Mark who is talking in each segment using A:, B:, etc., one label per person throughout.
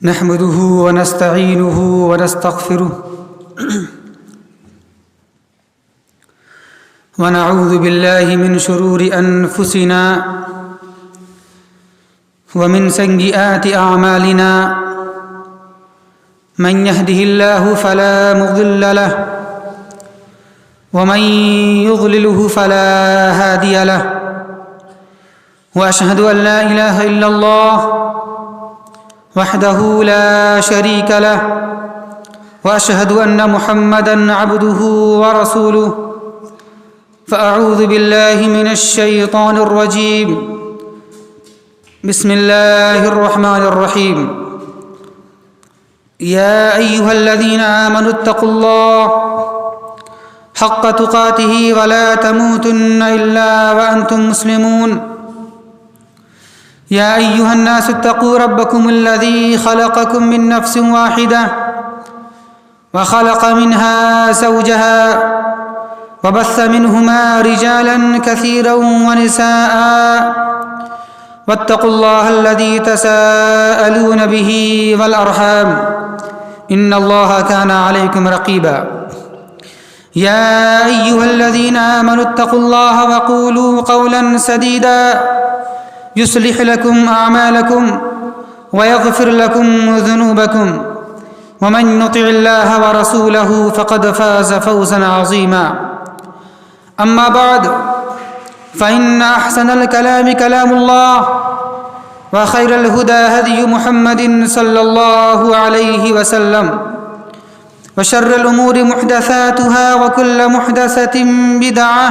A: نحمده ونستعينه ونستغفره ونعوذ بالله من شرور أنفسنا ومن سيئات أعمالنا من يهده الله فلا مضل له ومن يضلله فلا هادي له وأشهد أن لا إله إلا الله وحده لا شريك له وأشهد أن محمدًا عبده ورسوله فأعوذ بالله من الشيطان الرجيم بسم الله الرحمن الرحيم يا أيها الذين آمنوا اتقوا الله حق تقاته ولا تموتن إلا وأنتم مسلمون يا أيها الناس اتقوا ربكم الذي خلقكم من نفس واحدة وخلق منها زوجها وبث منهما رجالا كثيرا ونساء واتقوا الله الذي تساءلون به والأرحام إن الله كان عليكم رقيبا يا أيها الذين آمنوا اتقوا الله وقولوا قولا سديدا يصلح لكم أعمالكم ويغفر لكم ذنوبكم ومن يطع الله ورسوله فقد فاز فوزا عظيما أما بعد فإن أحسن الكلام كلام الله وخير الهدى هدي محمد صلى الله عليه وسلم وشر الأمور محدثاتها وكل محدثة بدعة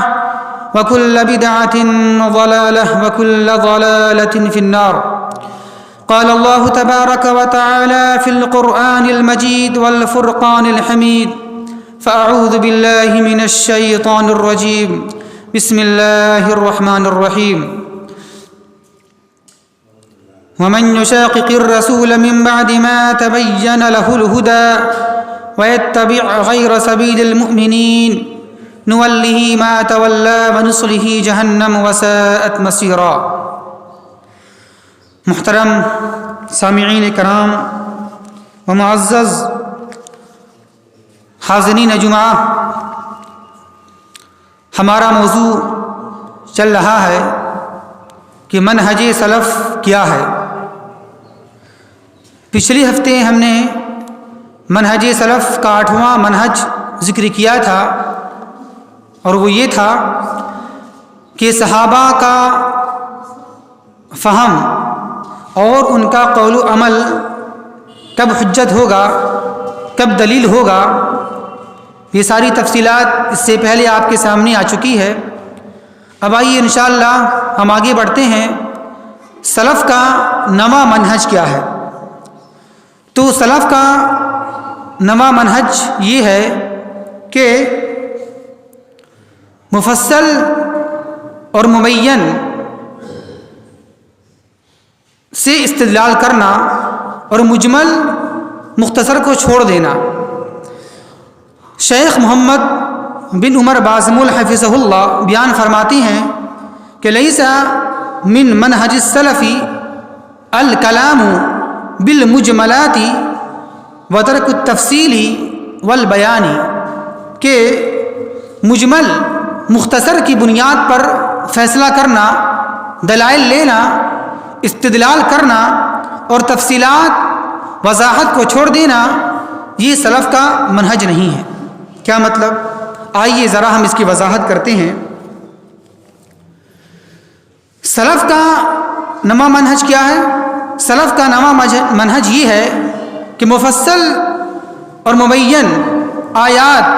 A: وكل بدعة ضلالة وكل ضلالة في النار قال الله تبارك وتعالى في القرآن المجيد والفرقان الحميد فأعوذ بالله من الشيطان الرجيم بسم الله الرحمن الرحيم ومن يشاقق الرسول من بعد ما تبين له الهدى ويتبع غير سبيل المؤمنين نوله ما تولى ونصله جہنم وساءت مصیرا۔ محترم سامعین کرام و معزز حاضرین جمعہ، ہمارا موضوع چل رہا ہے کہ منہج سلف کیا ہے۔ پچھلے ہفتے ہم نے منہج سلف کا 8واں منہج ذکر کیا تھا، اور وہ یہ تھا کہ صحابہ کا فہم اور ان کا قول و عمل کب حجت ہوگا، کب دلیل ہوگا، یہ ساری تفصیلات اس سے پہلے آپ کے سامنے آ چکی ہے۔ اب آئیے انشاءاللہ ہم آگے بڑھتے ہیں۔ سلف کا نواں منہج کیا ہے؟ تو سلف کا نواں منہج یہ ہے کہ مفصل اور مبین سے استدلال کرنا اور مجمل مختصر کو چھوڑ دینا۔ شیخ محمد بن عمر بازمول حفظہ اللہ بیان فرماتے ہیں کہ لیس من منہج السلف الکلام بالمجملات وترک التفصیل والبیان، کہ مجمل مختصر کی بنیاد پر فیصلہ کرنا، دلائل لینا، استدلال کرنا اور تفصیلات وضاحت کو چھوڑ دینا، یہ سلف کا منہج نہیں ہے۔ کیا مطلب؟ آئیے ذرا ہم اس کی وضاحت کرتے ہیں۔ سلف کا نواں منہج کیا ہے؟ سلف کا نواں منہج یہ ہے کہ مفصل اور مبین آیات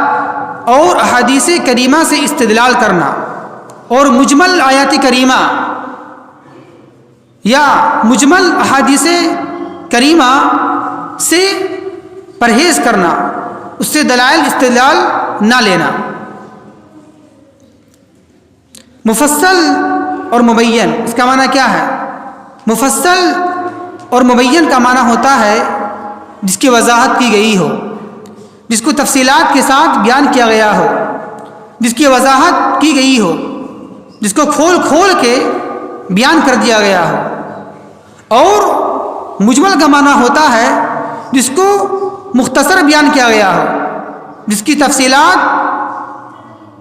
A: اور احادیث کریمہ سے استدلال کرنا اور مجمل آیات کریمہ یا مجمل احادیث کریمہ سے پرہیز کرنا، اس سے دلائل استدلال نہ لینا۔ مفصل اور مبین، اس کا معنی کیا ہے؟ مفصل اور مبین کا معنی ہوتا ہے جس کی وضاحت کی گئی ہو، جس کو تفصیلات کے ساتھ بیان کیا گیا ہو، جس کی وضاحت کی گئی ہو، جس کو کھول کھول کے بیان کر دیا گیا ہو، اور مجمل کا معنی ہوتا ہے جس کو مختصر بیان کیا گیا ہو، جس کی تفصیلات،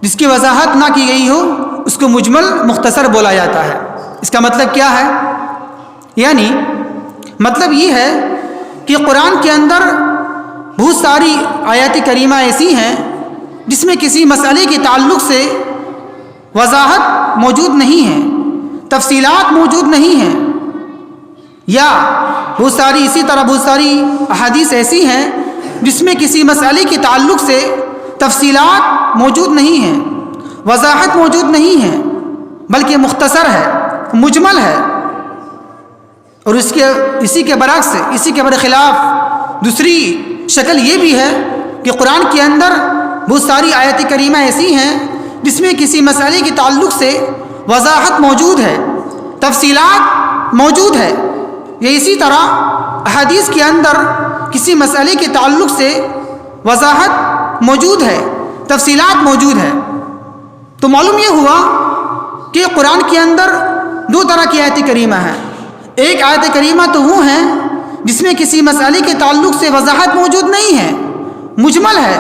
A: جس کی وضاحت نہ کی گئی ہو، اس کو مجمل مختصر بولا جاتا ہے۔ اس کا مطلب کیا ہے؟ یعنی مطلب یہ ہے کہ قرآن کے اندر بہت ساری آیات کریمہ ایسی ہیں جس میں کسی مسئلے کے تعلق سے وضاحت موجود نہیں ہے، تفصیلات موجود نہیں ہیں، یا بہت ساری اسی طرح بہت ساری احادیث ایسی ہیں جس میں کسی مسئلے کے تعلق سے تفصیلات موجود نہیں ہیں، وضاحت موجود نہیں ہے، بلکہ مختصر ہے، مجمل ہے۔ اور اسی کے برعکس، اسی کے برخلاف دوسری شکل یہ بھی ہے کہ قرآن کے اندر بہت ساری آیات کریمہ ایسی ہیں جس میں کسی مسئلے کے تعلق سے وضاحت موجود ہے، تفصیلات موجود ہے، یا اسی طرح احادیث کے اندر کسی مسئلے کے تعلق سے وضاحت موجود ہے، تفصیلات موجود ہے۔ تو معلوم یہ ہوا کہ قرآن کے اندر دو طرح کی آیت کریمہ ہیں۔ ایک آیت کریمہ تو وہ ہیں جس میں کسی مسئلے کے تعلق سے وضاحت موجود نہیں ہے، مجمل ہے،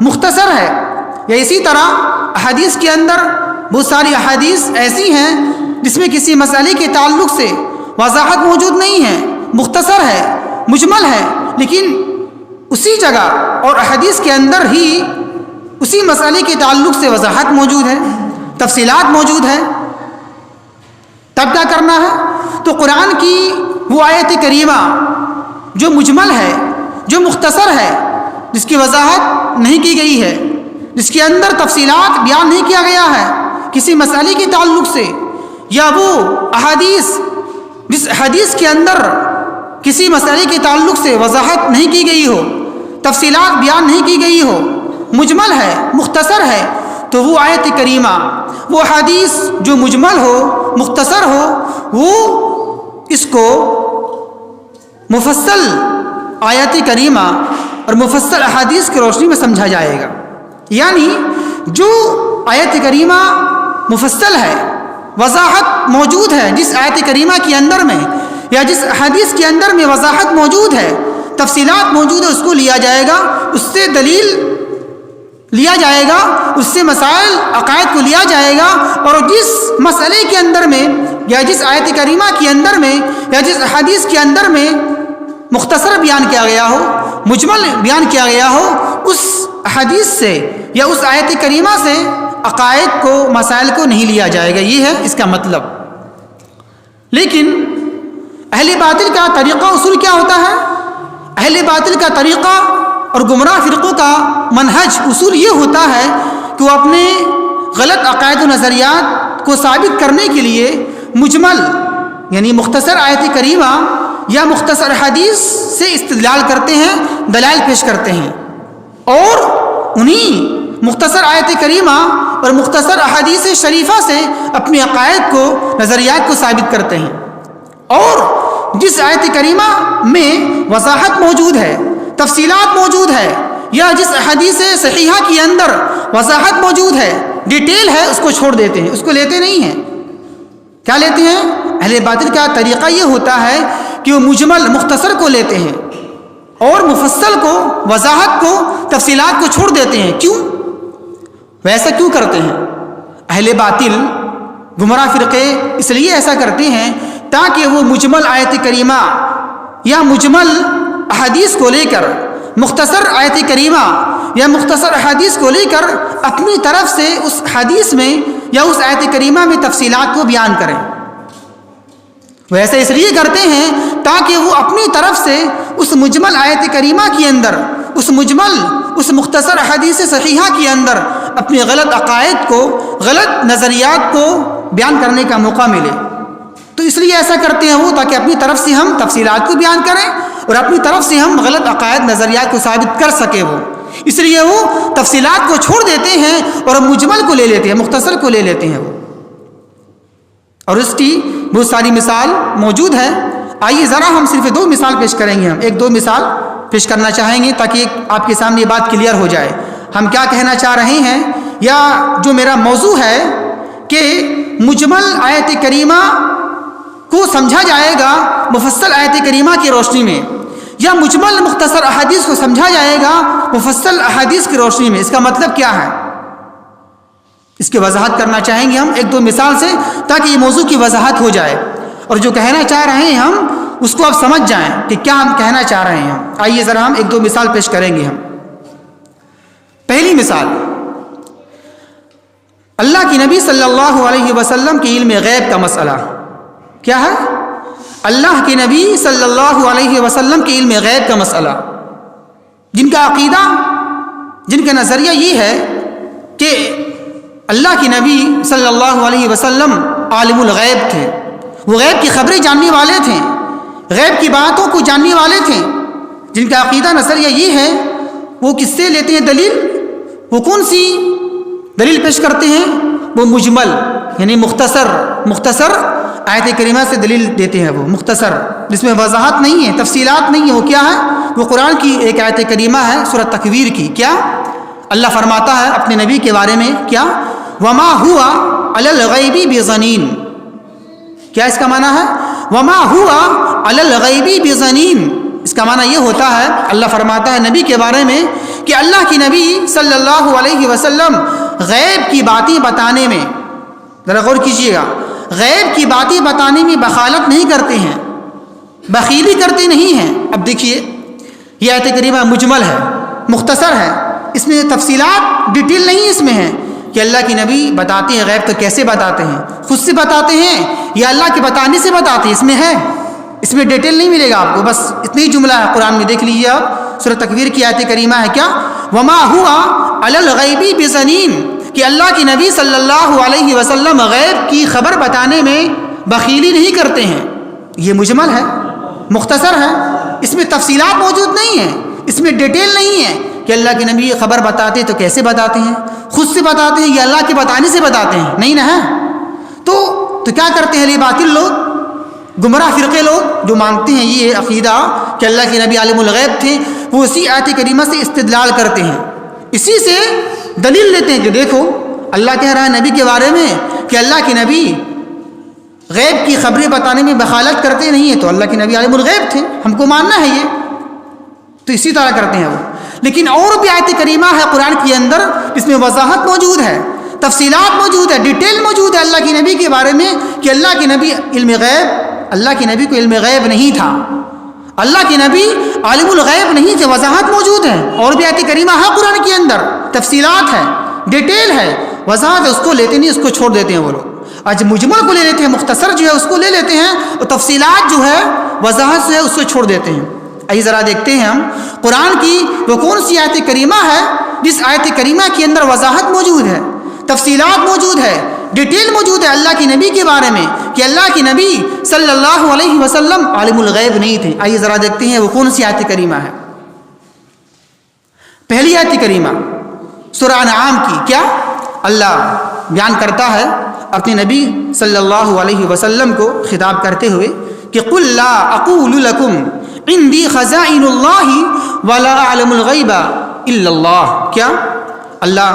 A: مختصر ہے، یا اسی طرح احادیث کے اندر بہت ساری احادیث ایسی ہیں جس میں کسی مسئلے کے تعلق سے وضاحت موجود نہیں ہے، مختصر ہے، مجمل ہے، لیکن اسی جگہ اور احادیث کے اندر ہی اسی مسئلے کے تعلق سے وضاحت موجود ہے، تفصیلات موجود ہے۔ تب کیا کرنا ہے؟ تو قرآن کی وہ آیت کریمہ جو مجمل ہے، جو مختصر ہے، جس کی وضاحت نہیں کی گئی ہے، جس کے اندر تفصیلات بیان نہیں کیا گیا ہے کسی مسئلے کے تعلق سے، یا وہ احادیث جس حدیث کے اندر کسی مسئلے کے تعلق سے وضاحت نہیں کی گئی ہو، تفصیلات بیان نہیں کی گئی ہو، مجمل ہے، مختصر ہے، تو وہ آیت کریمہ، وہ حدیث جو مجمل ہو، مختصر ہو، وہ اس کو مفصل آیت کریمہ اور مفصل احادیث کی روشنی میں سمجھا جائے گا۔ یعنی جو آیت کریمہ مفصل ہے، وضاحت موجود ہے جس آیت کریمہ کے اندر میں، یا جس حدیث کے اندر میں وضاحت موجود ہے، تفصیلات موجود ہے، اس کو لیا جائے گا، اس سے دلیل لیا جائے گا، اس سے مسائل عقائد کو لیا جائے گا، اور جس مسئلے کے اندر میں یا جس آیت کریمہ کے اندر میں یا جس حدیث کے اندر میں مختصر بیان کیا گیا ہو، مجمل بیان کیا گیا ہو، اس حدیث سے یا اس آیت کریمہ سے عقائد کو، مسائل کو نہیں لیا جائے گا۔ یہ ہے اس کا مطلب۔ لیکن اہل باطل کا طریقہ اصول کیا ہوتا ہے؟ اہل باطل کا طریقہ اور گمراہ فرقوں کا منہج اصول یہ ہوتا ہے کہ وہ اپنے غلط عقائد و نظریات کو ثابت کرنے کے لیے مجمل یعنی مختصر آیت کریمہ یا مختصر حدیث سے استدلال کرتے ہیں، دلائل پیش کرتے ہیں، اور انہی مختصر آیت کریمہ اور مختصر احادیث شریفہ سے اپنے عقائد کو، نظریات کو ثابت کرتے ہیں۔ اور جس آیت کریمہ میں وضاحت موجود ہے، تفصیلات موجود ہے، یا جس حدیث صحیحہ کے اندر وضاحت موجود ہے، ڈیٹیل ہے، اس کو چھوڑ دیتے ہیں، اس کو لیتے نہیں ہیں۔ کیا لیتے ہیں؟ اہل باطل کا طریقہ یہ ہوتا ہے کہ وہ مجمل، مختصر کو لیتے ہیں اور مفصل کو، وضاحت کو، تفصیلات کو چھوڑ دیتے ہیں۔ کیوں؟ ویسا کیوں کرتے ہیں؟ اہل باطل، گمراہ فرقے اس لیے ایسا کرتے ہیں تاکہ وہ مجمل آیت کریمہ یا مجمل احادیث کو لے کر، مختصر آیت کریمہ یا مختصر احادیث کو لے کر اپنی طرف سے اس حدیث میں یا اس آیت کریمہ میں تفصیلات کو بیان کریں۔ وہ ایسا اس لیے کرتے ہیں تاکہ وہ اپنی طرف سے اس مجمل آیت کریمہ کے اندر، اس مجمل، اس مختصر حدیث صحیحہ کے اندر اپنے غلط عقائد کو، غلط نظریات کو بیان کرنے کا موقع ملے۔ تو اس لیے ایسا کرتے ہیں وہ، تاکہ اپنی طرف سے ہم تفصیلات کو بیان کریں اور اپنی طرف سے ہم غلط عقائد، نظریات کو ثابت کر سکے وہ، اس لیے وہ تفصیلات کو چھوڑ دیتے ہیں اور مجمل کو لے لیتے ہیں، مختصر کو لے لیتے ہیں وہ۔ اور اس کی بہت ساری مثال موجود ہے۔ آئیے ذرا ہم صرف دو مثال پیش کریں گے، ہم ایک دو مثال پیش کرنا چاہیں گے تاکہ آپ کے سامنے یہ بات کلیئر ہو جائے ہم کیا کہنا چاہ رہے ہیں، یا جو میرا موضوع ہے کہ مجمل آیت کریمہ کو سمجھا جائے گا مفصل آیت کریمہ کی روشنی میں، یا مجمل مختصر احادیث کو سمجھا جائے گا مفصل احادیث کی روشنی میں۔ اس کا مطلب کیا ہے، اس کی وضاحت کرنا چاہیں گے ہم ایک دو مثال سے، تاکہ یہ موضوع کی وضاحت ہو جائے اور جو کہنا چاہ رہے ہیں ہم اس کو آپ سمجھ جائیں کہ کیا ہم کہنا چاہ رہے ہیں۔ آئیے ذرا ہم ایک دو مثال پیش کریں گے۔ ہم پہلی مثال، اللہ کی نبی صلی اللہ علیہ وسلم کے علم غیب کا مسئلہ کیا ہے؟ اللہ کے نبی صلی اللہ علیہ وسلم کے علم غیب کا مسئلہ، جن کا عقیدہ، جن کا نظریہ یہ ہے کہ اللہ کے نبی صلی اللہ علیہ وسلم عالم الغیب تھے، وہ غیب کی خبریں جاننے والے تھے، غیب کی باتوں کو جاننے والے تھے، جن کا عقیدہ نظریہ یہ ہے، وہ کس سے لیتے ہیں دلیل؟ وہ کون سی دلیل پیش کرتے ہیں؟ وہ مجمل یعنی مختصر آیت کریمہ سے دلیل دیتے ہیں، وہ مختصر جس میں وضاحت نہیں ہے، تفصیلات نہیں ہے۔ وہ کیا ہے؟ وہ قرآن کی ایک آیت کریمہ ہے سورہ تکویر کی۔ کیا اللہ فرماتا ہے اپنے نبی کے بارے میں؟ کیا وما ہوا علی الغیب بظنین، کیا اس کا معنی ہے؟ وما ہوا علی الغیب بظنین، اس کا معنی یہ ہوتا ہے، اللہ فرماتا ہے نبی کے بارے میں کہ اللہ کی نبی صلی اللہ علیہ وسلم غیب کی باتیں بتانے میں، ذرا غور کیجئے گا، غیب کی باتیں بتانے میں بخالت نہیں کرتے ہیں، بخیلی کرتے نہیں ہیں۔ اب دیکھیے یہ آیت کریمہ مجمل ہے، مختصر ہے، اس میں تفصیلات ڈیٹیل نہیں اس میں ہے کہ اللہ کی نبی بتاتے ہیں غیب، تو کیسے بتاتے ہیں؟ خود سے بتاتے ہیں یا اللہ کے بتانے سے بتاتے ہیں؟ اس میں ہے، اس میں ڈیٹیل نہیں ملے گا آپ کو، بس اتنی جملہ ہے قرآن میں، دیکھ لیجیے آپ، سورہ تکویر کی آیت کریمہ ہے کیا وما ہوا علی الغیب بظنین، کہ اللہ کی نبی صلی اللہ علیہ وسلم غیب کی خبر بتانے میں بخیلی نہیں کرتے ہیں۔ یہ مجمل ہے، مختصر ہے، اس میں تفصیلات موجود نہیں ہیں، اس میں ڈیٹیل نہیں ہے کہ اللہ کے نبی خبر بتاتے تو کیسے بتاتے ہیں، خود سے بتاتے ہیں یا اللہ کے بتانے سے بتاتے ہیں؟ نہیں نہ ہے۔ تو کیا کرتے ہیں یہ باطل لوگ، گمراہ فرقے لوگ جو مانتے ہیں یہ عقیدہ کہ اللہ کے نبی عالم الغیب تھے، وہ اسی آیت کریمہ سے استدلال کرتے ہیں، اسی سے دلیل لیتے ہیں کہ دیکھو اللہ کہہ رہا ہے نبی کے بارے میں کہ اللہ کے نبی غیب کی خبریں بتانے میں بخالت کرتے نہیں ہیں، تو اللہ کے نبی عالم الغیب تھے، ہم کو ماننا ہے یہ، تو اسی طرح کرتے ہیں وہ۔ لیکن اور بھی آیت کریمہ ہے قرآن کے اندر جس میں وضاحت موجود ہے، تفصیلات موجود ہے، ڈیٹیل موجود ہے اللہ کے نبی کے بارے میں کہ اللہ کے نبی علم غیب، اللہ کے نبی کو علم غیب نہیں تھا، اللہ کے نبی عالم الغیب نہیں تھے، وضاحت موجود ہے۔ اور بھی آیت کریمہ ہے قرآن کے اندر، تفصیلات ہے، ڈیٹیل ہے، وضاحت ہے، اس کو لیتے نہیں، اس کو چھوڑ دیتے ہیں وہ لوگ۔ آج مجمل کو لے لیتے ہیں، مختصر جو ہے اس کو لے لیتے ہیں، اور تفصیلات جو ہے وضاحت سے ہے اس کو چھوڑ دیتے ہیں۔ آئیے ذرا دیکھتے ہیں ہم قرآن کی وہ کون سی آیت کریمہ ہے جس آیت کریمہ کے اندر وضاحت موجود ہے، تفصیلات موجود ہے، ڈیٹیل موجود ہے اللہ کے نبی کے بارے میں کہ اللہ کے نبی صلی اللہ علیہ وسلم عالم الغیب نہیں تھے۔ آئیے ذرا دیکھتے ہیں وہ کون سی آیت کریمہ ہے۔ پہلی آیت کریمہ سورہ انعام کی، کیا اللہ بیان کرتا ہے اپنے نبی صلی اللہ علیہ وسلم کو خطاب کرتے ہوئے کہ قل لا اقول لکم عندی خزائن اللہ ولا اعلم الغیب الا اللہ، کیا اللہ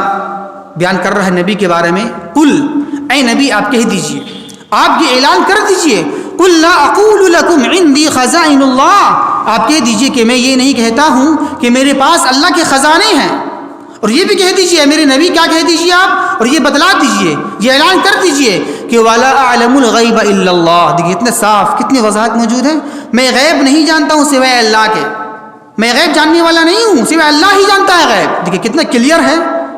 A: بیان کر رہا ہے نبی کے بارے میں، قل اے نبی آپ کہہ دیجئے، آپ یہ اعلان کر دیجئے، قل لا اقول لکم عندی خزائن اللہ، آپ کہہ دیجئے کہ میں یہ نہیں کہتا ہوں کہ میرے پاس اللہ کے خزانے ہیں، اور یہ بھی کہہ دیجئے میرے نبی کیا کہہ دیجئے آپ، اور یہ بتلا دیجئے، یہ اعلان کر دیجئے کہ ولا اعلم الغیب الا اللہ۔ دیکھیے اتنے صاف، کتنی وضاحت موجود ہے، میں غیب نہیں جانتا ہوں سوائے اللہ کے، میں غیب جاننے والا نہیں ہوں، سوائے اللہ ہی جانتا ہے غیب۔ دیکھیے کتنا کلیئر ہے،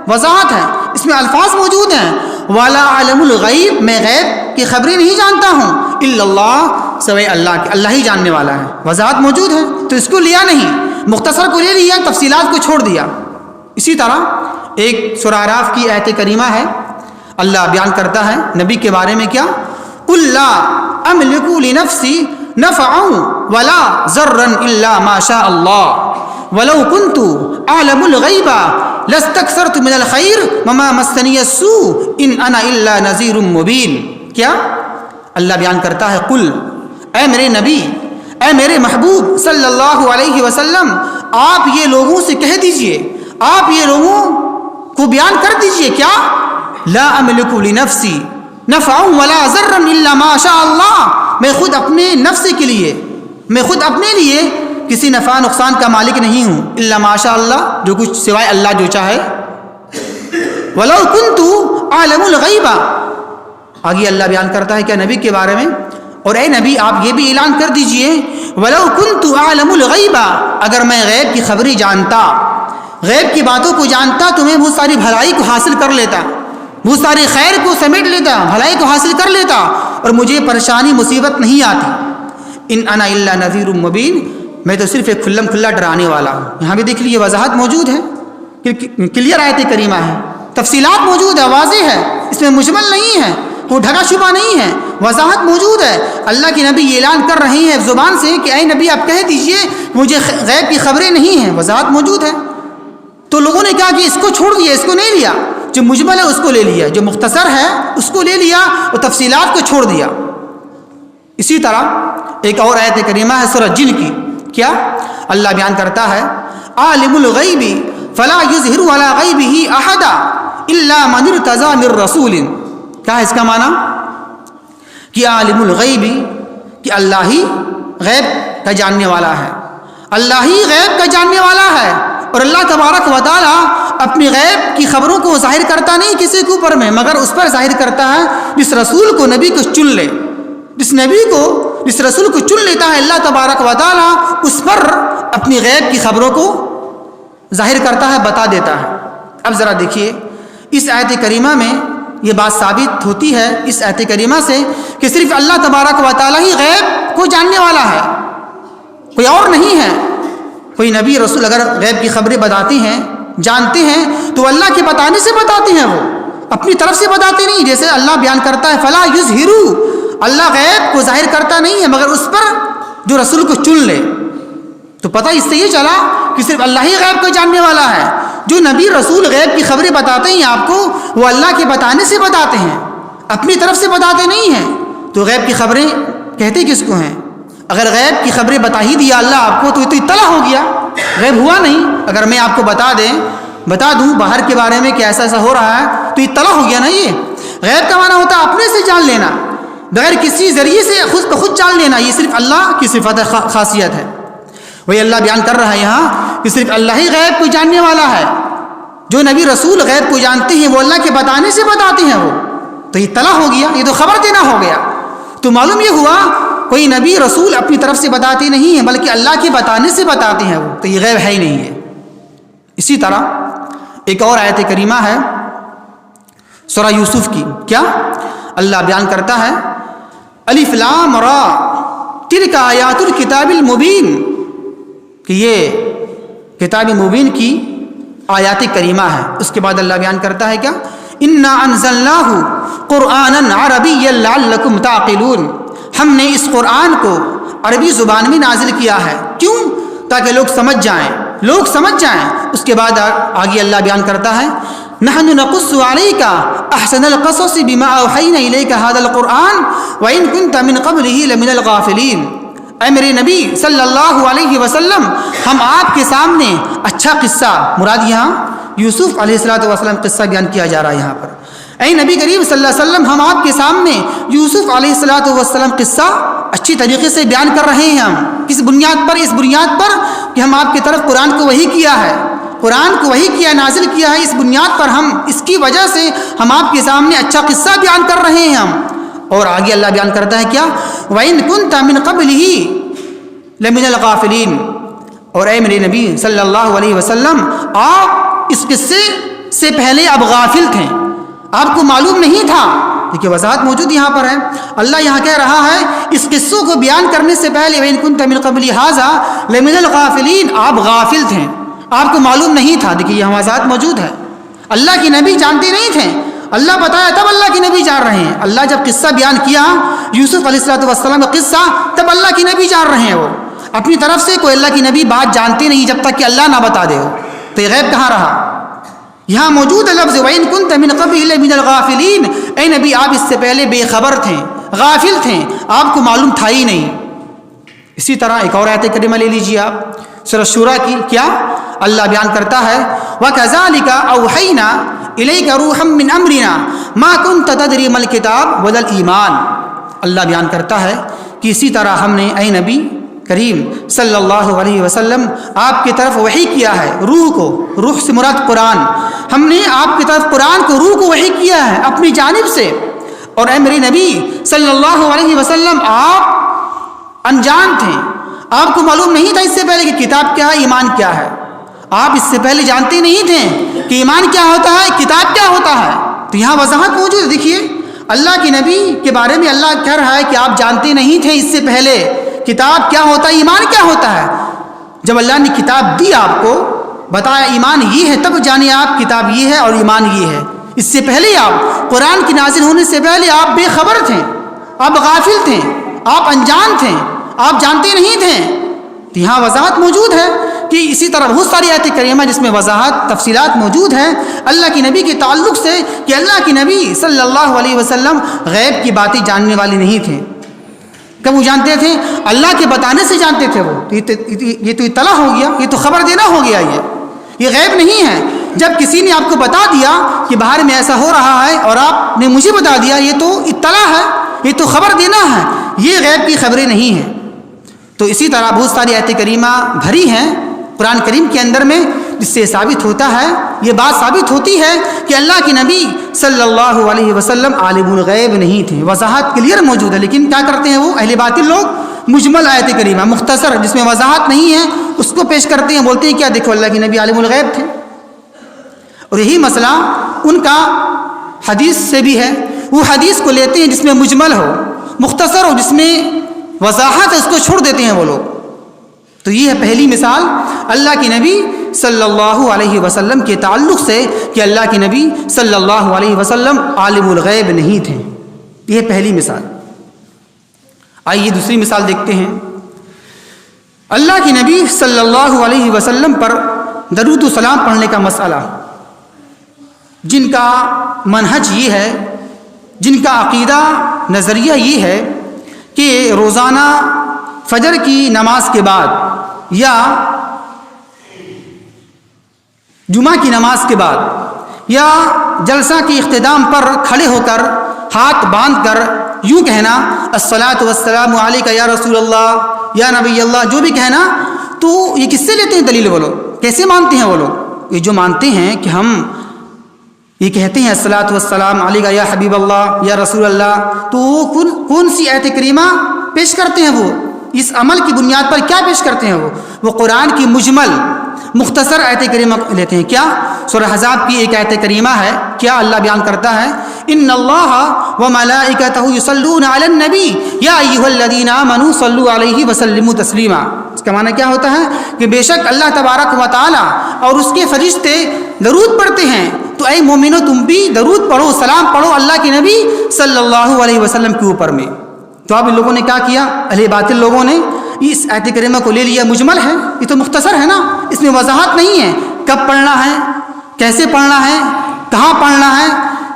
A: وضاحت ہے، اس میں الفاظ موجود ہیں، ولا اعلم الغیب، میں غیب کی خبریں نہیں جانتا ہوں، الا اللہ، سوائے اللہ کے، اللہ ہی جاننے والا ہے، وضاحت موجود ہے، تو اس کو لیا نہیں، مختصر کو لے لیا، تفصیلات کو چھوڑ دیا۔ اسی طرح ایک سورہ اعراف کی آیت کریمہ ہے، اللہ بیان کرتا ہے نبی کے بارے میں کیا قل لا املک لنفسی نفعا ولا ضرا الا ما شاء اللہ ولو كنت اعلم الغیب لاستكثرت من الخیر وما مسنی السوء ان انا الا نذیر مبین۔ کیا اللہ بیان کرتا ہے قل، اے میرے نبی، اے میرے محبوب صلی اللہ علیہ وسلم، آپ یہ لوگوں سے کہہ دیجئے، آپ یہ لوگوں کو بیان کر دیجئے، کیا لا املک لنفسی نفعا ولا ضرا الا ما شاء اللہ، میں خود اپنے نفس کے لیے میں خود اپنے لیے کسی نفع نقصان کا مالک نہیں ہوں، الا ماشاء اللہ، جو کچھ سوائے اللہ جو چاہے. ولو کنت اعلم الغیب، آگے اللہ بیان کرتا ہے کیا نبی کے بارے میں، اور اے نبی آپ یہ بھی اعلان کر دیجئے ولو کنت اعلم الغیب، اگر میں غیب کی خبریں جانتا، غیب کی باتوں کو جانتا تو میں بہت ساری بھلائی کو حاصل کر لیتا، بہت سارے خیر کو سمیٹ لیتا، بھلائی کو حاصل کر لیتا، اور مجھے پریشانی مصیبت نہیں آتی. ان انا الا نذیر مبین، میں تو صرف ایک کھلم کھلا ڈرانے والا ہوں. یہاں بھی دیکھ لیجیے وضاحت موجود ہے، کلیئر آیت کریمہ ہے، تفصیلات موجود ہے، واضح ہے، اس میں مجمل نہیں ہے، کوئی ڈھکا چھپا نہیں ہے، وضاحت موجود ہے. اللہ کے نبی یہ اعلان کر رہے ہیں زبان سے کہ اے نبی آپ کہہ دیجئے مجھے غیب کی خبریں نہیں ہیں، وضاحت موجود ہے. تو لوگوں نے کہا کہ اس کو چھوڑ دیا، اس کو نہیں لیا، جو مجمل ہے اس کو لے لیا، جو مختصر ہے اس کو لے لیا اور تفصیلات کو چھوڑ دیا. اسی طرح ایک اور آیت کریمہ ہے سورہ جن کی، کیا اللہ بیان کرتا ہے عالم الغیب فلا یظہر علی غیبہ احدا الا من ارتضی من رسول. کیا ہے اس کا معنی؟ کہ عالم الغیب، کہ اللہ ہی غیب کا جاننے والا ہے، اللہ ہی غیب کا جاننے والا ہے، اور اللہ تبارک و تعالی اپنی غیب کی خبروں کو ظاہر کرتا نہیں کسی کے اوپر میں، مگر اس پر ظاہر کرتا ہے جس رسول کو، نبی کو چن لے، جس نبی کو، جس رسول کو چن لیتا ہے اللہ تبارک و تعالی، اس پر اپنی غیب کی خبروں کو ظاہر کرتا ہے، بتا دیتا ہے. اب ذرا دیکھیے اس آیت کریمہ میں یہ بات ثابت ہوتی ہے اس آیت کریمہ سے کہ صرف اللہ تبارک و تعالی ہی غیب کو جاننے والا ہے، کوئی اور نہیں ہے. کوئی نبی رسول اگر غیب کی خبریں بتاتے ہیں، جانتے ہیں، تو اللہ کے بتانے سے بتاتے ہیں، وہ اپنی طرف سے بتاتے نہیں. جیسے اللہ بیان کرتا ہے فلا یظہروا، اللہ غیب کو ظاہر کرتا نہیں ہے مگر اس پر جو رسول کو چن لے. تو پتہ اس سے یہ چلا کہ صرف اللہ ہی غیب کو جاننے والا ہے. جو نبی رسول غیب کی خبریں بتاتے ہیں آپ کو، وہ اللہ کے بتانے سے بتاتے ہیں، اپنی طرف سے بتاتے نہیں ہیں. تو غیب کی خبریں کہتے کس کو ہیں؟ اگر غیب کی خبریں بتا ہی دیا اللہ آپ کو تو یہ تو اطلاع ہو گیا، غیب ہوا نہیں. اگر میں آپ کو بتا دوں باہر کے بارے میں کہ ایسا ایسا ہو رہا ہے تو اطلاع ہو گیا نا. یہ غیب کا معنی ہوتا ہے اپنے سے جان لینا، بغیر کسی ذریعے سے خود بخود جان لینا. یہ صرف اللہ کی صفت خاصیت ہے. وہی اللہ بیان کر رہا ہے یہاں کہ صرف اللہ ہی غیب کو جاننے والا ہے. جو نبی رسول غیب کو جانتے ہیں وہ اللہ کے بتانے سے بتاتے ہیں، وہ تو اطلاع ہو گیا، یہ تو خبر دینا ہو گیا. تو معلوم یہ ہوا کوئی نبی رسول اپنی طرف سے بتاتے نہیں ہیں بلکہ اللہ کے بتانے سے بتاتے ہیں، وہ تو یہ غیب ہے ہی نہیں ہے. اسی طرح ایک اور آیت کریمہ ہے سورہ یوسف کی، کیا اللہ بیان کرتا ہے الف لام را تلک آیات الکتاب المبین، کہ یہ کتاب مبین کی آیات کریمہ ہے. اس کے بعد اللہ بیان کرتا ہے کیا انا انزلناہ قرآنا عربیا لعلکم تعقلون، ہم نے اس قرآن کو عربی زبان میں نازل کیا ہے. کیوں؟ تاکہ لوگ سمجھ جائیں. اس کے بعد آگے اللہ بیان کرتا ہے نحن نقص علیک احسن القصص بما اوحینا الیک هذا القرآن وان كنت من قبله لمن الغافلین. اے میرے نبی صلی اللہ علیہ وسلم، ہم آپ کے سامنے اچھا قصہ، مراد یہاں یوسف علیہ السلام قصہ بیان کیا جا رہا ہے یہاں پر. اے نبی کریم صلی اللہ علیہ وسلم، ہم آپ کے سامنے یوسف علیہ السلام قصہ اچھی طریقے سے بیان کر رہے ہیں. ہم کس بنیاد پر؟ اس بنیاد پر کہ ہم آپ کی طرف قرآن کو وحی کیا ہے، نازل کیا ہے. اس بنیاد پر ہم، اس کی وجہ سے ہم آپ کے سامنے اچھا قصہ بیان کر رہے ہیں ہم. اور آگے اللہ بیان کرتا ہے کیا وَإِن كُنْتَ مِن قَبْلِهِ لَمِنَ الْغَافِلِينَ، اور اے میرے نبی صلی اللہ علیہ وسلم، آپ اس قصے سے پہلے اب غافل تھے، آپ کو معلوم نہیں تھا. دیکھیے وضاحت موجود یہاں پر ہے. اللہ یہاں کہہ رہا ہے اس قصوں کو بیان کرنے سے پہلے وَإِن كُنْتَ مِن قَبْلِ هَذَا لَمِنَ الْغَافِلِينَ، آپ غافل تھے، آپ کو معلوم نہیں تھا. دیکھیے یہاں وضاحت موجود ہے. اللہ کے نبی جانتے نہیں تھے، اللہ بتایا تب اللہ کے نبی جان رہے ہیں. اللہ جب قصہ بیان کیا یوسف علیہ السلام کا قصہ، تب اللہ کے نبی جان رہے ہیں. وہ اپنی طرف سے کوئی اللہ کی نبی بات جانتے نہیں جب تک کہ اللہ نہ بتا دے. تو یہ غیب کہاں رہا؟ یہاں موجود ہے لفظ وَإِن كُنْتَ مِن قَبْلِهِ لَمِنَ الْغَافِلِينَ. اے نبی آپ اس سے پہلے بے خبر تھے، غافل تھے، آپ کو معلوم تھا ہی نہیں. اسی طرح ایک اور آیت کریمہ لے لیجیے آپ سورہ شورا کی، کیا اللہ بیان کرتا ہے وَكَذَلِكَ أَوْحَيْنَا إِلَيْكَ رُوحًا مِّنْ أَمْرِنَا مَا كُنْتَ تَدْرِي مَا الْكِتَابُ وَلَا الْإِيمَانُ. اللہ بیان کرتا ہے کہ اسی طرح ہم نے اے نبی کریم صلی اللہ علیہ وسلم آپ کی طرف وحی کیا ہے، روح کو، روح سے مراد قرآن، ہم نے آپ کی طرف قرآن کو، روح کو وحی کیا ہے اپنی جانب سے، اور اے میرے نبی صلی اللہ علیہ وسلم آپ انجان تھے، آپ کو معلوم نہیں تھا اس سے پہلے کہ کتاب کیا ہے، ایمان کیا ہے، آپ اس سے پہلے جانتے نہیں تھے کہ ایمان کیا ہوتا ہے، کتاب کیا ہوتا ہے۔ تو یہاں وضاحت موجود ہے۔ دیکھیے اللہ کے نبی کے بارے میں اللہ کہہ رہا ہے کہ آپ جانتے نہیں تھے اس سے پہلے کتاب کیا ہوتا ہے، ایمان کیا ہوتا ہے۔ جب اللہ نے کتاب دی آپ کو، بتایا ایمان یہ ہے، تب جانے آپ کتاب یہ ہے اور ایمان یہ ہے۔ اس سے پہلے آپ قرآن کی نازل ہونے سے پہلے آپ بے خبر تھے، آپ غافل تھے، آپ انجان تھے، آپ جانتے نہیں تھے۔ تو یہاں وضاحت موجود ہے کہ اسی طرح بہت ساری آیات کریمہ جس میں وضاحت تفصیلات موجود ہیں اللہ کے نبی کے تعلق سے، کہ اللہ کے نبی صلی اللہ علیہ وسلم غیب کی باتیں جاننے والے نہیں تھے۔ کب وہ جانتے تھے؟ اللہ کے بتانے سے جانتے تھے۔ وہ یہ تو اطلاع ہو گیا، یہ تو خبر دینا ہو گیا، یہ غیب نہیں ہے۔ جب کسی نے آپ کو بتا دیا کہ باہر میں ایسا ہو رہا ہے اور آپ نے مجھے بتا دیا، یہ تو اطلاع ہے، یہ تو خبر دینا ہے، یہ غیب کی خبریں نہیں ہیں۔ تو اسی طرح بہت ساری آیات کریمہ بھری ہیں قرآن کریم کے اندر میں، جس سے ثابت ہوتا ہے، یہ بات ثابت ہوتی ہے کہ اللہ کے نبی صلی اللہ علیہ وسلم عالم الغیب نہیں تھے۔ وضاحت کلیئر موجود ہے، لیکن کیا کرتے ہیں وہ اہل باطل لوگ؟ مجمل آیت کریمہ مختصر جس میں وضاحت نہیں ہے اس کو پیش کرتے ہیں، بولتے ہیں کیا دیکھو اللہ کے نبی عالم الغیب تھے۔ اور یہی مسئلہ ان کا حدیث سے بھی ہے، وہ حدیث کو لیتے ہیں جس میں مجمل ہو، مختصر ہو، جس میں وضاحت ہے، اس کو چھوڑ دیتے ہیں وہ لوگ۔ تو یہ ہے پہلی مثال اللہ کے نبی صلی اللہ علیہ وسلم کے تعلق سے کہ اللہ کے نبی صلی اللہ علیہ وسلم عالم الغیب نہیں تھے۔ یہ پہلی مثال۔ آئیے دوسری مثال دیکھتے ہیں۔ اللہ کے نبی صلی اللہ علیہ وسلم پر درود و سلام پڑھنے کا مسئلہ، جن کا منہج یہ ہے، جن کا عقیدہ نظریہ یہ ہے کہ روزانہ فجر کی نماز کے بعد یا جمعہ کی نماز کے بعد یا جلسہ کے اختتام پر کھڑے ہو کر ہاتھ باندھ کر یوں کہنا الصلاۃ والسلام علیک یا رسول اللہ یا نبی اللہ، جو بھی کہنا، تو یہ کس سے لیتے ہیں دلیل؟ وہ لوگ کیسے مانتے ہیں؟ وہ لوگ یہ جو مانتے ہیں کہ ہم یہ کہتے ہیں الصلاۃ والسلام علیک یا حبیب اللہ یا رسول اللہ، تو وہ کون سی آیت کریمہ پیش کرتے ہیں؟ وہ اس عمل کی بنیاد پر کیا پیش کرتے ہیں؟ وہ قرآن کی مجمل مختصر آیت کریمہ لیتے ہیں۔ کیا سورہ احزاب کی ایک آیت کریمہ ہے، کیا اللہ بیان کرتا ہے ان اللہ وملائکتہ یصلون علی النبی یا ایھا الذین آمنوا صلوا علیہ وسلموا تسلیما۔ اس کا معنی کیا ہوتا ہے کہ بے شک اللہ تبارک و تعالی اور اس کے فرشتے درود پڑھتے ہیں، تو اے مومنو تم بھی درود پڑھو، سلام پڑھو اللہ کے نبی صلی اللہ علیہ وسلم کے اوپر میں۔ تو اب ان لوگوں نے کیا کیا؟ اہل باطل لوگوں نے اس آیت کریمہ کو لے لیا، مجمل ہے، یہ تو مختصر ہے نا، اس میں وضاحت نہیں ہے کب پڑھنا ہے، کیسے پڑھنا ہے، کہاں پڑھنا ہے،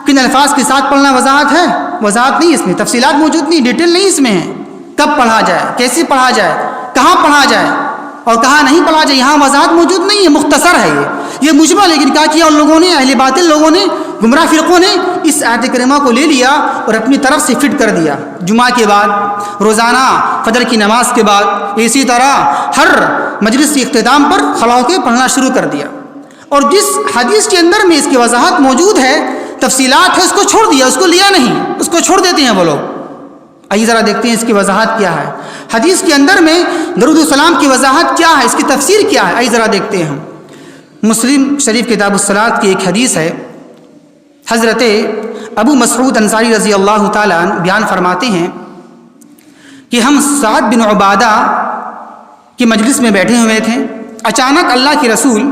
A: کن الفاظ کے ساتھ پڑھنا، وضاحت ہے؟ وضاحت نہیں، اس میں تفصیلات موجود نہیں، ڈیٹیل نہیں اس میں ہے، کب پڑھا جائے، کیسے پڑھا جائے، کہاں پڑھا جائے اور کہاں نہیں پڑھا جائے، یہاں وضاحت موجود نہیں ہے، مختصر ہے یہ مجمل۔ لیکن کیا کیا ان لوگوں نے، اہل باطل لوگوں نے، گمراہ فرقوں نے اس آیت کریمہ کو لے لیا اور اپنی طرف سے فٹ کر دیا۔ جمعہ کے بعد، روزانہ فجر کی نماز کے بعد، اسی طرح ہر مجلس کے اختتام پر کھڑا ہو کے پڑھنا شروع کر دیا، اور جس حدیث کے اندر میں اس کی وضاحت موجود ہے، تفصیلات ہے، اس کو چھوڑ دیا، اس کو لیا نہیں، اس کو چھوڑ دیتے ہیں وہ لوگ۔ آئیے ذرا دیکھتے ہیں اس کی وضاحت کیا ہے، حدیث کے اندر میں درود و سلام کی وضاحت کیا ہے، اس کی تفسیر کیا ہے۔ آئیے ذرا دیکھتے ہیں ہم۔ مسلم شریف کتاب الصلاۃ کی ایک حدیث ہے، حضرت ابو مسعود انصاری رضی اللہ تعالیٰ عنہ بیان فرماتے ہیں کہ ہم سعد بن عبادہ کی مجلس میں بیٹھے ہوئے تھے، اچانک اللہ کے رسول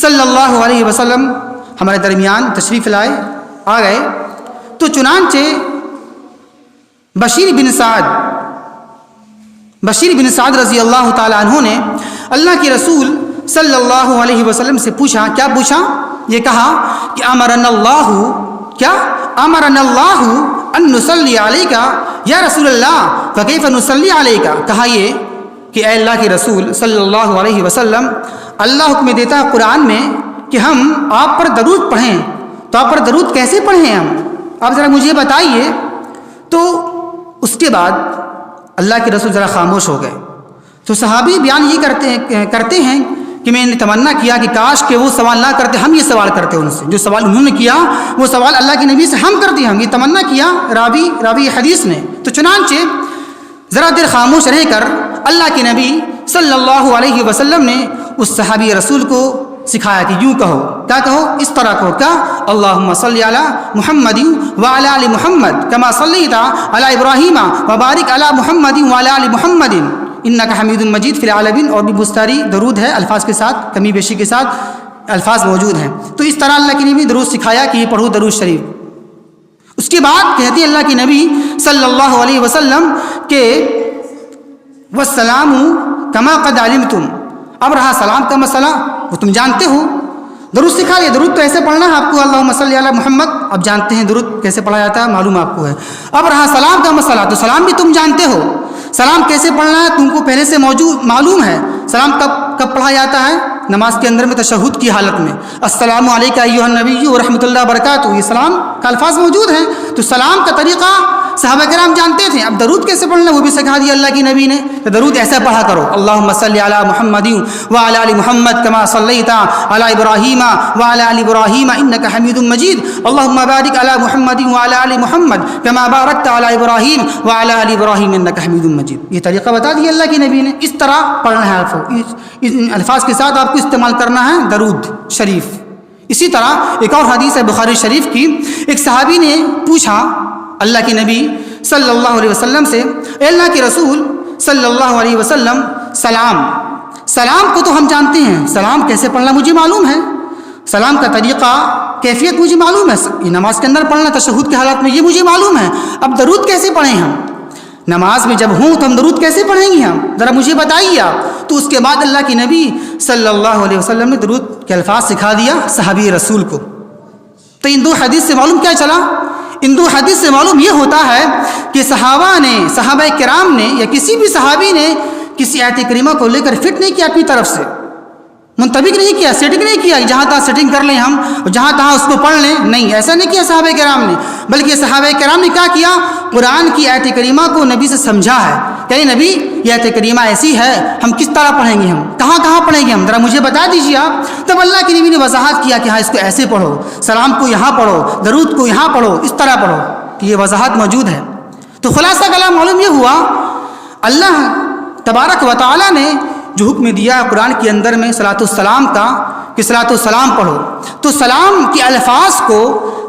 A: صلی اللہ علیہ وسلم ہمارے درمیان تشریف لائے، آ گئے، تو چنانچہ بشیر بن سعد رضی اللہ تعالیٰ عنہ نے اللہ کے رسول صلی اللہ علیہ وسلم سے پوچھا، کیا پوچھا؟ یہ کہا کہ امرنا اللہ ان نصلی علیک یا رسول اللہ فکیف نصلی علیک۔ کہا یہ کہ اے اللہ کے رسول صلی اللہ علیہ وسلم، اللہ حکم دیتا ہے قرآن میں کہ ہم آپ پر درود پڑھیں، تو آپ پر درود کیسے پڑھیں ہم؟ آپ ذرا مجھے بتائیے۔ تو اس کے بعد اللہ کے رسول ذرا خاموش ہو گئے، تو صحابی بیان یہ کرتے ہیں کہ میں نے تمنا کیا کہ کاش کہ وہ سوال نہ کرتے، ہم یہ سوال کرتے ان سے، جو سوال انہوں نے کیا وہ سوال اللہ کے نبی سے ہم کرتے، ہم یہ تمنا کیا راوی حدیث نے۔ تو چنانچہ ذرا دیر خاموش رہ کر اللہ کے نبی صلی اللہ علیہ وسلم نے اس صحابی رسول کو سکھایا کہ یوں کہو، کیا کہو، اس طرح کہو، کیا، اللہم صلی علی محمد وعلی آل محمد کما صلیت علی ابراہیم وبارک علی محمد وعلی آل محمد انک حمید مجید فی العالمین، اور بھی مستری درود ہے الفاظ کے ساتھ، کمی بیشی کے ساتھ الفاظ موجود ہیں۔ تو اس طرح اللہ کے نبی درود سکھایا کہ یہ پڑھو درود شریف۔ اس کے بعد کہتے اللہ کے نبی صلی اللہ علیہ وسلم کہ والسلام کما قد علمتم، اب رہا سلام کا مسئلہ، وہ تم جانتے ہو، درود سکھا لیا، درود تو ایسے پڑھنا ہے آپ کو، اللہم صلی علی محمد، اب جانتے ہیں درود کیسے پڑھا جاتا ہے، معلوم آپ کو ہے۔ اب رہا سلام کا مسئلہ، تو سلام بھی تم جانتے ہو، سلام کیسے پڑھنا ہے تم کو پہلے سے معلوم ہے۔ سلام کب پڑھا جاتا ہے؟ نماز کے اندر میں تشہد کی حالت میں، السلام علیکم ایھا النبی ورحمۃ اللہ وبرکاتہ، یہ سلام کا الفاظ موجود ہیں۔ تو سلام کا طریقہ صحابہ کرام جانتے تھے، اب درود کیسے پڑھنا وہ بھی سکھا دیا اللہ کی نبی نے، کہ درود ایسا پڑھا کرو، اللہم صلی علی محمد وعلی آل محمد کما صلیت علی ابراہیم وعلی آل ابراہیم انک حمید مجید، اللہم بارک علی محمد وعلی آل محمد کما بارکت علی ابراہیم وعلی آل ابراہیم انک حمید مجید۔ یہ طریقہ بتا دیا اللہ کی نبی نے، اس طرح پڑھنا ہے آپ کو، ان الفاظ کے ساتھ آپ کو استعمال کرنا ہے درود شریف۔ اسی طرح ایک اور حدیث ہے بخاری شریف کی، ایک صحابی نے پوچھا اللہ کے نبی صلی اللہ علیہ وسلم سے، اے اللہ کے رسول صلی اللہ علیہ وسلم، سلام کو تو ہم جانتے ہیں، سلام کیسے پڑھنا مجھے معلوم ہے، سلام کا طریقہ کیفیت مجھے معلوم ہے، یہ نماز کے اندر پڑھنا تشہد کے حالات میں یہ مجھے معلوم ہے، اب درود کیسے پڑھیں ہم؟ نماز میں جب ہوں تو ہم درود کیسے پڑھیں گے ہم؟ ذرا مجھے بتائیے آپ۔ تو اس کے بعد اللہ کے نبی صلی اللہ علیہ وسلم نے درود کے الفاظ سکھا دیا صحابی رسول کو۔ تو ان دو حدیث سے معلوم کیا چلا؟ ان دو حدیث سے معلوم یہ ہوتا ہے کہ صحابہ کرام نے یا کسی بھی صحابی نے کسی آیت کریمہ کو لے کر فٹ نہیں کیا، اپنی طرف سے منطبق نہیں کیا، سیٹنگ نہیں کیا، جہاں تہاں سیٹنگ کر لیں ہم اور جہاں تہاں اس کو پڑھ لیں، نہیں، ایسا نہیں کیا صحابہ کرام نے، بلکہ صحابہ کرام نے کیا کیا، قرآن کی آیت کریمہ کو نبی سے سمجھا ہے کہ نبی یہ آیت کریمہ ایسی ہے، ہم کس طرح پڑھیں گے، ہم کہاں پڑھیں گے، ہم ذرا مجھے بتا دیجیے آپ۔ تب اللہ کے نبی نے وضاحت کیا کہ ہاں اس کو ایسے پڑھو، سلام کو یہاں پڑھو، درود کو یہاں پڑھو، اس طرح پڑھو، کہ یہ وضاحت موجود ہے۔ تو خلاصہ کلام معلوم یہ ہوا، اللہ تبارک و تعالیٰ نے جو حکم دیا ہے قرآن کے اندر میں صلاۃ السلام کا کہ صلاۃ السلام پڑھو، تو سلام کے الفاظ کو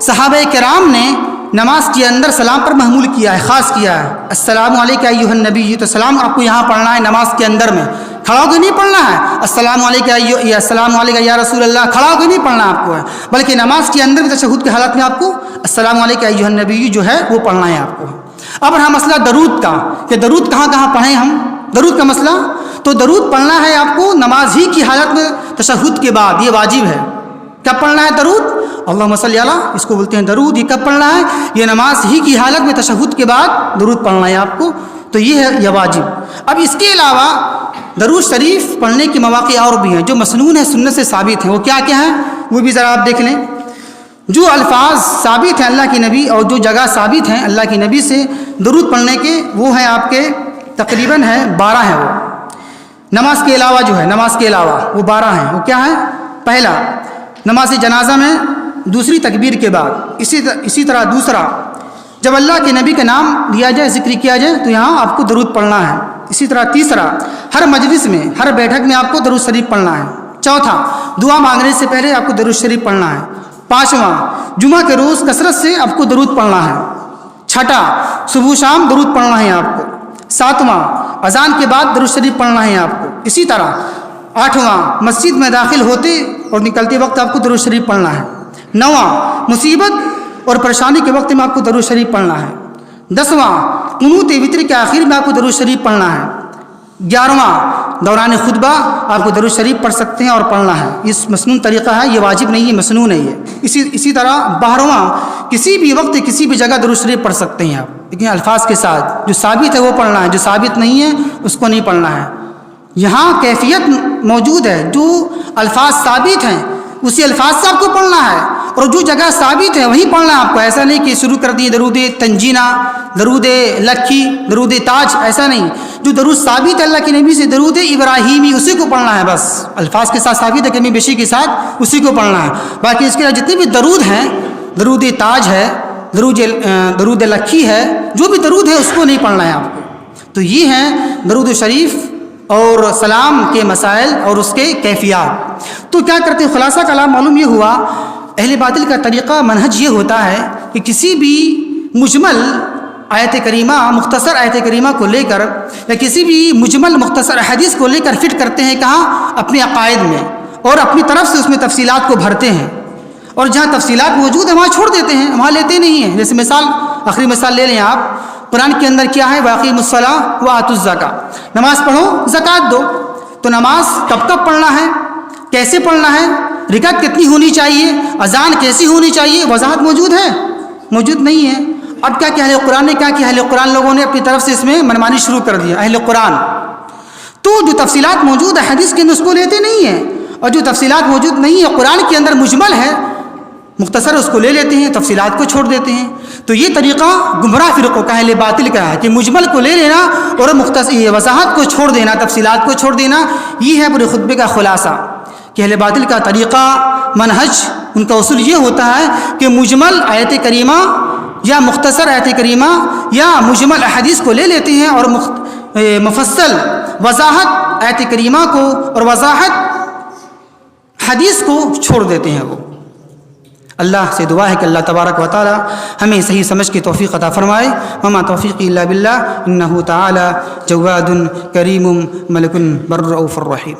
A: صحابہ کرام نے نماز کے اندر سلام پر محمول کیا ہے، خاص کیا ہے، السلام علیکم ایھا النبی، تو سلام آپ کو یہاں پڑھنا ہے نماز کے اندر میں، کھڑا ہو کے نہیں پڑھنا ہے، السلام علیکم یا رسول اللہ، کھڑا ہو کے نہیں پڑھنا آپ کو ہے، بلکہ نماز کے اندر بھی تشہد کے حالت میں آپ کو السلام علیکم ایھا النبی جو ہے وہ پڑھنا ہے آپ کو۔ اب رہا مسئلہ درود کا کہ درود کہاں پڑھیں ہم، درود کا مسئلہ، تو درود پڑھنا ہے آپ کو نماز ہی کی حالت میں تشہد کے بعد، یہ واجب ہے۔ کب پڑھنا ہے درود؟ اللہم صلی علی، اس کو بولتے ہیں درود، یہ کب پڑھنا ہے؟ یہ نماز ہی کی حالت میں تشہد کے بعد درود پڑھنا ہے آپ کو، تو یہ ہے یہ واجب۔ اب اس کے علاوہ درود شریف پڑھنے کے مواقع اور بھی ہیں جو مسنون ہیں، سنت سے ثابت ہیں، وہ کیا ہیں وہ بھی ذرا آپ دیکھ لیں۔ جو الفاظ ثابت ہیں اللہ کے نبی اور جو جگہ ثابت ہیں اللہ کے نبی سے درود پڑھنے کے، وہ ہیں آپ کے تقریباً 12 ہیں، وہ نماز کے علاوہ جو ہے، نماز کے علاوہ وہ 12 ہیں۔ وہ کیا ہے؟ پہلا، نماز جنازہ میں دوسری تکبیر کے بعد، اسی طرح دوسرا، جب اللہ کے نبی کا نام لیا جائے، ذکر کیا جائے تو یہاں آپ کو درود پڑھنا ہے۔ اسی طرح تیسرا، ہر مجلس میں، ہر بیٹھک میں آپ کو درود شریف پڑھنا ہے۔ چوتھا، دعا مانگنے سے پہلے آپ کو درود شریف پڑھنا ہے۔ پانچواں، جمعہ کے روز کثرت سے آپ کو درود پڑھنا ہے۔ چھٹا، صبح شام درود پڑھنا ہے آپ کو۔ ساتواں، اذان کے بعد درود شریف پڑھنا ہے آپ کو۔ اسی طرح آٹھواں، مسجد میں داخل ہوتے اور نکلتے وقت آپ کو درود شریف پڑھنا ہے۔ نواں، مصیبت اور پریشانی کے وقت میں آپ کو درود شریف پڑھنا ہے۔ 10واں، قنوت وتر کے آخر میں آپ کو درود شریف پڑھنا ہے۔ 11واں، دوران خطبہ آپ کو درود شریف پڑھ سکتے ہیں اور پڑھنا ہے، یہ مسنون طریقہ ہے، یہ واجب نہیں ہے، مسنون ہے یہ۔ اسی طرح 12واں، کسی بھی وقت کسی بھی جگہ درود شریف پڑھ سکتے ہیں آپ، لیکن الفاظ کے ساتھ، جو ثابت ہے وہ پڑھنا ہے، جو ثابت نہیں ہے اس کو نہیں پڑھنا ہے۔ یہاں کیفیت موجود ہے، جو الفاظ ثابت ہیں اسی الفاظ سے آپ کو پڑھنا ہے، اور جو جگہ ثابت ہے وہیں پڑھنا ہے آپ کو. ایسا نہیں کہ شروع کر دیے درود تنجینہ، درود لکھی، درود تاج، ایسا نہیں. جو درود ثابت ہے اللہ کے نبی سے، درود ابراہیمی، اسی کو پڑھنا ہے بس. الفاظ کے ساتھ ثابت ہے کمی بیشی کے ساتھ اسی کو پڑھنا ہے. باقی اس کے علاوہ جتنے بھی درود ہیں، درود تاج ہے، درود لکھی ہے، جو بھی درود ہے اس کو نہیں پڑھنا ہے آپ کو. تو یہ ہیں درود شریف اور سلام کے مسائل اور اس کے کیفیات. تو کیا کرتے ہیں؟ خلاصہ کلام معلوم یہ ہوا، اہل باطل کا طریقہ منہج یہ ہوتا ہے کہ کسی بھی مجمل آیت کریمہ، مختصر آیت کریمہ کو لے کر یا کسی بھی مجمل مختصر حدیث کو لے کر فٹ کرتے ہیں کہاں؟ اپنے عقائد میں، اور اپنی طرف سے اس میں تفصیلات کو بھرتے ہیں، اور جہاں تفصیلات موجود ہیں وہاں چھوڑ دیتے ہیں، وہاں لیتے نہیں ہیں. جیسے مثال، آخری مثال لے لیں آپ. قرآن کے اندر کیا ہے؟ وَأَقِیمُوا الصَّلَاةَ وَآتُوا الزَّکَاةَ، نماز پڑھو، زکوٰۃ دو. تو نماز کب کب پڑھنا ہے، کیسے پڑھنا ہے، رکعت کتنی ہونی چاہیے، اذان کیسی ہونی چاہیے، وضاحت موجود ہے؟ موجود نہیں ہے. اب کیا کہ اہل قرآن نے کیا کیا؟ اہل قرآن لوگوں نے اپنی طرف سے اس میں منمانی شروع کر دیا. اہل قرآن تو جو تفصیلات موجود ہے حدیث کے اندر اس کو لیتے نہیں ہیں، اور جو تفصیلات موجود نہیں ہے قرآن کے اندر مجمل ہے، مختصر اس کو لے لیتے ہیں، تفصیلات کو چھوڑ دیتے ہیں. تو یہ طریقہ گمراہ فرقوں کا، اہل باطل کا ہے کہ مجمل کو لے لینا اور مختصر وضاحت کو چھوڑ دینا، تفصیلات کو چھوڑ دینا. یہ ہے پورے خطبے کا خلاصہ کہ اہل باطل کا طریقہ، منہج، ان کا اصول یہ ہوتا ہے کہ مجمل آیت کریمہ یا مختصر آیت کریمہ یا مجمل احادیث کو لے لیتے ہیں اور مفصل وضاحت آیت کریمہ کو اور وضاحت حدیث کو چھوڑ دیتے ہیں. وہ اللہ سے دعا ہے کہ اللہ تبارک و تعالی ہمیں صحیح سمجھ کی توفیق عطا فرمائے. وما توفیقی الا باللہ، انہ تعالی جواد کریم ملک بر رؤوف الرحیم.